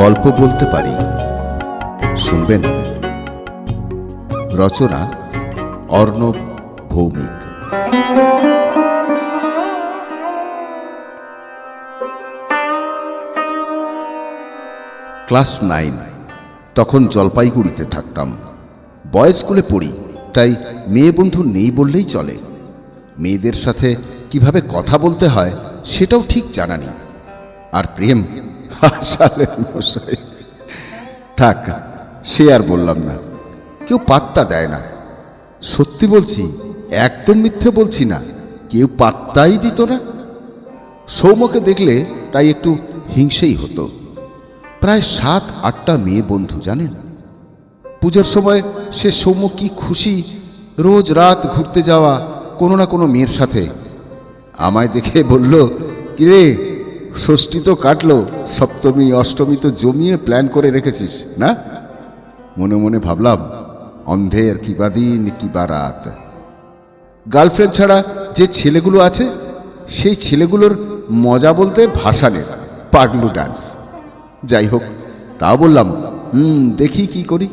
গল্প বলতে পারি, শুনবেন? রচনা অর্ণব ভৌমিক। ক্লাস 9, তখন জলপাইগুড়িতে থাকতাম। বয়েজ স্কুলে পড়ি, তাই মেয়ে বন্ধু নেই বললেই চলে। মেয়েদের সাথে কিভাবে কথা বলতে হয় সেটাও ঠিক জানা নেই। আর প্রেম, হাসালেন মশাই। থাক, সে আর বললাম না। কেউ পাত্তা দেয় না। সত্যি বলছি, একদম মিথ্যে বলছি না। কেউ পাত্তাই দিত না। সৌম্যকে দেখলে তাই একটু হিংসেই হতো। প্রায় 7-8টা মেয়ে বন্ধু, জানেন? পুজোর সময় সে সৌম্য কি খুশি, রোজ রাত ঘুরতে যাওয়া কোনো না কোনো মেয়ের সাথে। আমায় দেখে বলল, কিরে, ষষ্ঠী তো কাটলো, সপ্তমী অষ্টমী তো জমিয়ে প্ল্যান করে রেখেছিস না? মনে মনে ভাবলাম, অন্ধের কিবা দিন কিবা রাত। গার্লফ্রেন্ড ছাড়া যে ছেলেগুলো আছে, সেই ছেলেগুলোর মজা বলতে ভাসানের পাগলু ডান্স। যাই হোক, তা বললাম, দেখি কি করি।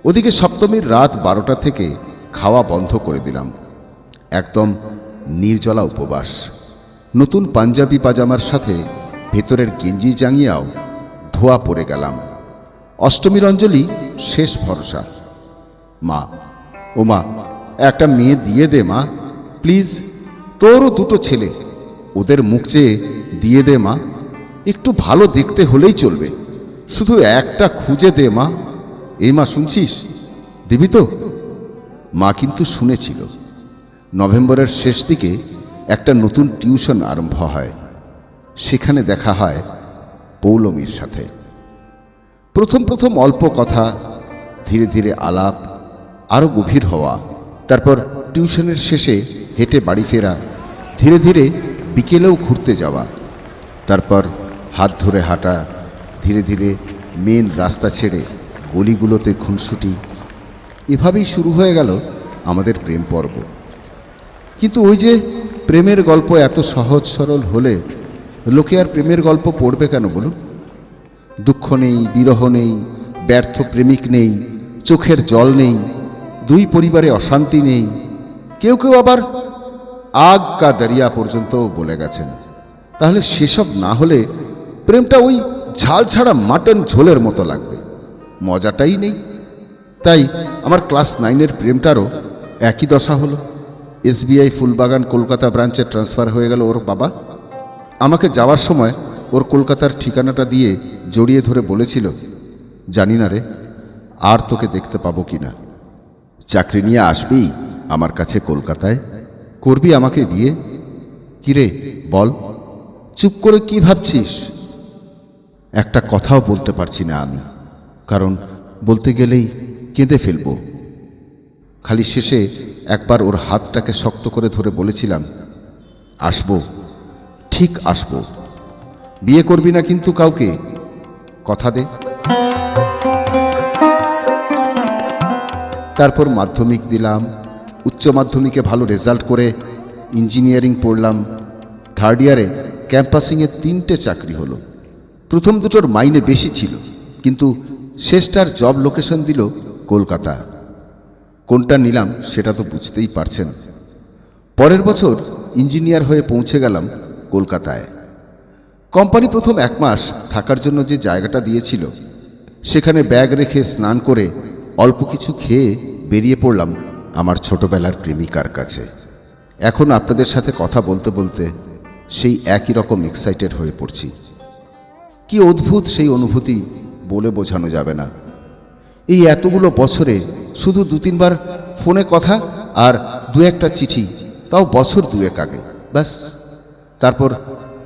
ওদিকে সপ্তমীর রাত 12টা থেকে খাওয়া বন্ধ করে দিলাম। একদম নির্জলা উপবাস। নতুন পাঞ্জাবি পাজামার সাথে ভেতরের গেঞ্জি জাঙিয়াও ধোয়া পড়ে গেলাম। অষ্টমীর অঞ্জলি শেষ ভরসা। মা, ও মা, একটা মেয়ে দিয়ে দে মা, প্লিজ। তোরও 2টো ছেলে, ওদের মুখ চেয়ে দিয়ে দে মা। একটু ভালো দেখতে হলেই চলবে, শুধু একটা খুঁজে দে মা। এই মা, শুনছিস? দিবি তো? মা কিন্তু শুনেছিল। নভেম্বরের শেষ দিকে একটা নতুন টিউশন আরম্ভ হয়। সেখানে দেখা হয় পৌলমীর সাথে। প্রথম প্রথম অল্প কথা, ধীরে ধীরে আলাপ, আরও গভীর হওয়া। তারপর টিউশনের শেষে হেঁটে বাড়ি ফেরা, ধীরে ধীরে বিকেলেও ঘুরতে যাওয়া। তারপর হাত ধরে হাঁটা, ধীরে ধীরে মেন রাস্তা ছেড়ে গলিগুলোতে খুনসুটি। এভাবেই শুরু হয়ে গেল আমাদের প্রেম পর্ব। কিন্তু ওই যে প্রেমের গল্প এত সহজ সরল হলে লোকে আর প্রেমের গল্প পড়বে কেন বলুন? দুঃখ নেই, বিরহ নেই, ব্যর্থ প্রেমিক নেই, চোখের জল নেই, দুই পরিবারে অশান্তি নেই। কেউ কেউ আবার আগ কা দরিয়া পর্যন্ত বলে গেছেন। তাহলে সেসব না হলে প্রেমটা ওই ঝাল ছাড়া মাটন ঝোলের মতো লাগবে, মজাটাই নেই। তাই আমার ক্লাস 9-এর প্রেমটারও একই দশা হলো। SBI ফুলবাগান কলকাতা ব্রাঞ্চে ট্রান্সফার হয়ে গেল ওর বাবা। আমাকে যাওয়ার সময় ওর কলকাতার ঠিকানাটা দিয়ে জড়িয়ে ধরে বলেছিল, জানি না রে, আর তোকে দেখতে পাবো কিনা। চাকরি নিয়ে আসবি আমার কাছে কলকাতায়, করবি আমাকে বিয়ে। কিরে বল, চুপ করে কি ভাবছিস? একটা কথাও বলতে পারছি না আমি, কারণ বলতে গেলেই কেঁদে ফেলবো। খালি শেষে একবার ওর হাতটাকে শক্ত করে ধরে বলেছিলাম, আসবো, ঠিক আসবো। বিয়ে করবি না কিন্তু কাউকে, কথা দে। তারপর মাধ্যমিক দিলাম। উচ্চ মাধ্যমিকে ভালো রেজাল্ট করে ইঞ্জিনিয়ারিং পড়লাম। 3rd ইয়ারে ক্যাম্পাসিংয়ে 3টে চাকরি হলো। প্রথম দুটোর মাইনে বেশি ছিল, কিন্তু শেষটার জব লোকেশন দিল কলকাতা। কোনটা নিলাম সেটা তো বুঝতেই পারছেন। পরের বছর ইঞ্জিনিয়ার হয়ে পৌঁছে গেলাম কলকাতায়। কোম্পানি প্রথম 1 মাস থাকার জন্য যে জায়গাটা দিয়েছিল, সেখানে ব্যাগ রেখে স্নান করে অল্প কিছু খেয়ে বেরিয়ে পড়লাম আমার ছোটবেলার প্রেমিকার কাছে। এখন আপনাদের সাথে কথা বলতে বলতে সেই একই রকম এক্সাইটেড হয়ে পড়ছি। কি অদ্ভুত সেই অনুভূতি, বলে বোঝানো যাবে না। এই এতগুলো বছরে শুধু 2-3 বার ফোনে কথা আর 2-1টা চিঠি, তাও বছর 2-1 আগে, ব্যাস। তারপর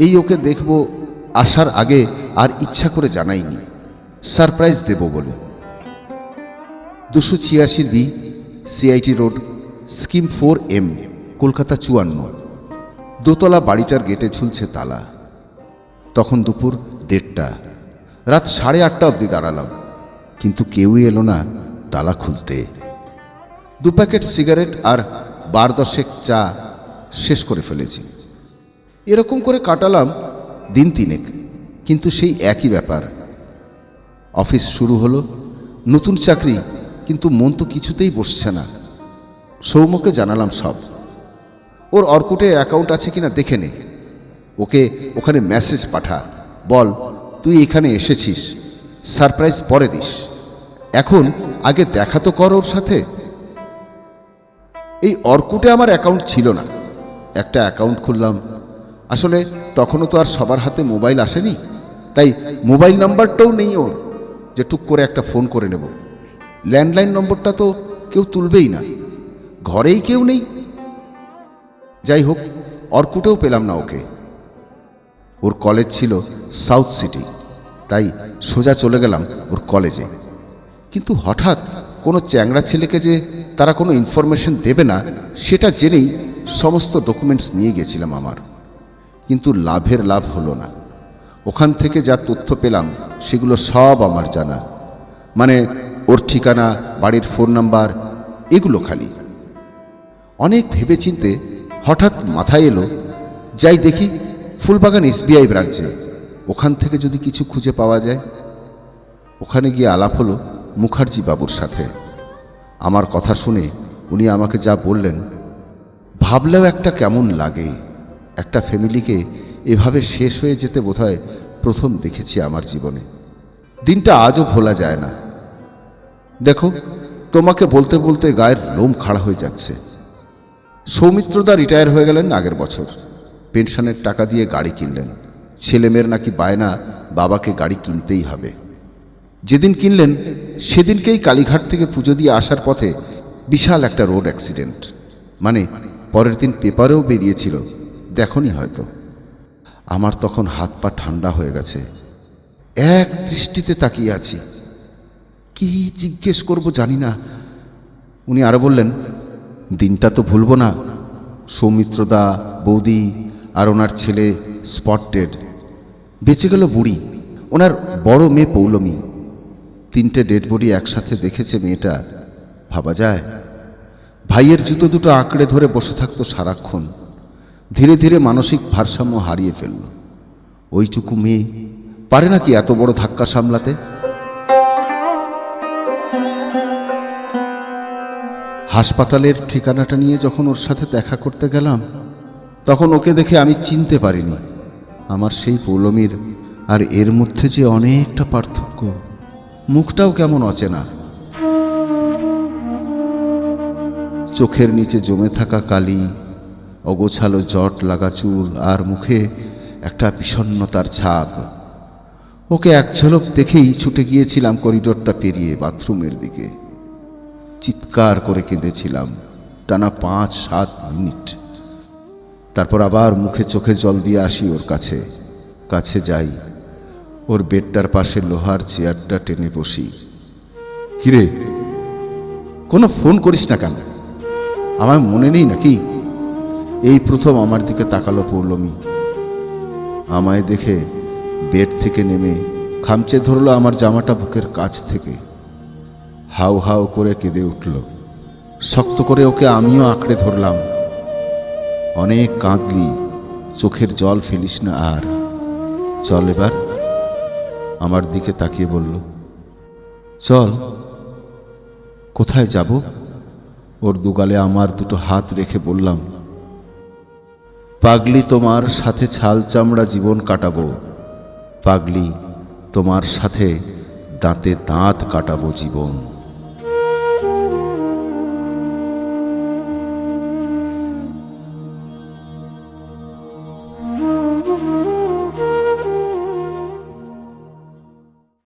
এই ওকে দেখব আসার আগে আর ইচ্ছা করে জানাইনি, সারপ্রাইজ দেব বলে। 286B CIT road, scheme 4M, Kolkata 54। দোতলা বাড়িটার গেটে ঝুলছে তালা। তখন দুপুর 1:30। রাত 8:30 অবধি দাঁড়ালাম, কিন্তু কেউই এলো না তালা খুলতে। 2 প্যাকেট সিগারেট আর 12-10 চা শেষ করে ফেলেছি। এরকম করে কাটালাম দিন 3, কিন্তু সেই একই ব্যাপার। অফিস শুরু হলো, নতুন চাকরি, কিন্তু মন তো কিছুতেই বসছে না। সৌম্যকে জানালাম সব। ওর অর্কুটে অ্যাকাউন্ট আছে কিনা দেখে নে, ওকে ওখানে মেসেজ পাঠা, বল তুই এখানে এসেছিস, সারপ্রাইজ পরে দিস, এখন আগে দেখা তো কর ওর সাথে। এই অর্কুটে আমার অ্যাকাউন্ট ছিল না, একটা অ্যাকাউন্ট খুললাম। আসলে তখনও তো আর সবার হাতে মোবাইল আসেনি, তাই মোবাইল নাম্বারটাও নেই ওর যে টুক করে একটা ফোন করে নেব। ল্যান্ডলাইন নম্বরটা তো কেউ তুলবেই না, ঘরেই কেউ নেই। যাই হোক, অর্কুটেও পেলাম না ওকে। ওর কলেজ ছিল সাউথ সিটি, তাই সোজা চলে গেলাম ওর কলেজে। কিন্তু হঠাৎ কোনো চ্যাংড়া ছেলেকে যে তারা কোনো ইনফরমেশন দেবে না সেটা জেনেই সমস্ত ডকুমেন্টস নিয়ে গেছিলাম আমার। কিন্তু লাভের লাভ হলো না। ওখান থেকে যা তথ্য পেলাম সেগুলো সব আমার জানা, মানে ওর ঠিকানা, বাড়ির ফোন নাম্বার, এগুলো খালি। অনেক ভেবেচিন্তে হঠাৎ মাথায় এলো, যাই দেখি ফুলবাগান SBI ব্রাঞ্চে, ওখান থেকে যদি কিছু খুঁজে পাওয়া যায়। ওখানে গিয়ে আলাপ হলো মুখার্জি বাবুর সাথে। আমার কথা শুনে উনি আমাকে যা বললেন, ভাবলেও একটা কেমন লাগে। একটা ফ্যামিলিকে এভাবে শেষ হয়ে যেতে বোধহয় প্রথম দেখেছি আমার জীবনে। দিনটা আজও ভোলা যায় না। দেখো, তোমাকে বলতে বলতে গায়ের লোম খাড়া হয়ে যাচ্ছে। সৌমিত্রদা রিটায়ার হয়ে গেলেন আগের বছর, পেনশনের টাকা দিয়ে গাড়ি কিনলেন। ছেলেমেয়ের নাকি বায়না বাবাকে গাড়ি কিনতেই হবে। যেদিন কিনলেন সেদিনকেই কালীঘাট থেকে পুজো দিয়ে আসার পথে বিশাল একটা রোড অ্যাক্সিডেন্ট, মানে পরের দিন পেপারেও বেরিয়েছিল, দেখনি হয়তো। আমার তখন হাত পা ঠান্ডা হয়ে গেছে, এক দৃষ্টিতে তাকিয়ে আছি। কি জিজ্ঞেস করব জানি না। উনি আরো বললেন, দিনটা তো ভুলব না। সৌমিত্রদা, বৌদি আর ওনার ছেলে স্পটেড। বেঁচে গেল বুড়ি, ওনার বড় মেয়ে পৌলমী। 3টে ডেড বডি একসাথে দেখেছে মেয়েটা, ভাবা যায়? ভাইয়ের জুতো দুটো আঁকড়ে ধরে বসে থাকতো সারাক্ষণ। ধীরে ধীরে মানসিক ভারসাম্য হারিয়ে ফেলল। ওইটুকু মেয়ে পারে নাকি এত বড় ধাক্কা সামলাতে? হাসপাতালের ঠিকানাটা নিয়ে যখন ওর সাথে দেখা করতে গেলাম, তখন ওকে দেখে আমি চিনতে পারিনি আমার সেই পৌলমীর আর এর মধ্যে যে অনেকটা পার্থক্য। মুখটাও কেমন অচেনা, চোখের নিচে জমে থাকা কালি, অগোছালো জট লাগা চুল, আর মুখে একটা বিষণ্ণতার ছাপ। ওকে এক ঝলক দেখেই ছুটে গিয়েছিলাম করিডোরটা পেরিয়ে বাথরুমের দিকে। চিৎকার করে কেঁদেছিলাম টানা 5-7 মিনিট। তারপর আবার মুখে চোখে জল দিয়ে আসি ওর কাছে। কাছে যাই, ওর বেডটার পাশে লোহার চেয়ারটা টেনে বসি। কিরে, কোনো ফোন করিস না কেন? আমার মনে নেই নাকি? এই প্রথম আমার দিকে তাকালো পৌলমী। আমায় দেখে বেড থেকে নেমে খামচে ধরলো আমার জামাটা বুকের কাছ থেকে। হাউ হাউ করে কেঁদে উঠল। শক্ত করে ওকে আমিও আঁকড়ে ধরলাম। অনেক কাঁদলি, চোখের জল ফেলিস না আর, চল এবার। আমার দিকে তাকিয়ে বলল, চল। কোথায় যাব? ওর দুগালে আমার দুটো হাত রেখে বললাম, পাগলি তোমার সাথে ছাল চামড়া জীবন কাটাবো, পাগলি তোমার সাথে দাঁতে দাঁত কাটাবো জীবন।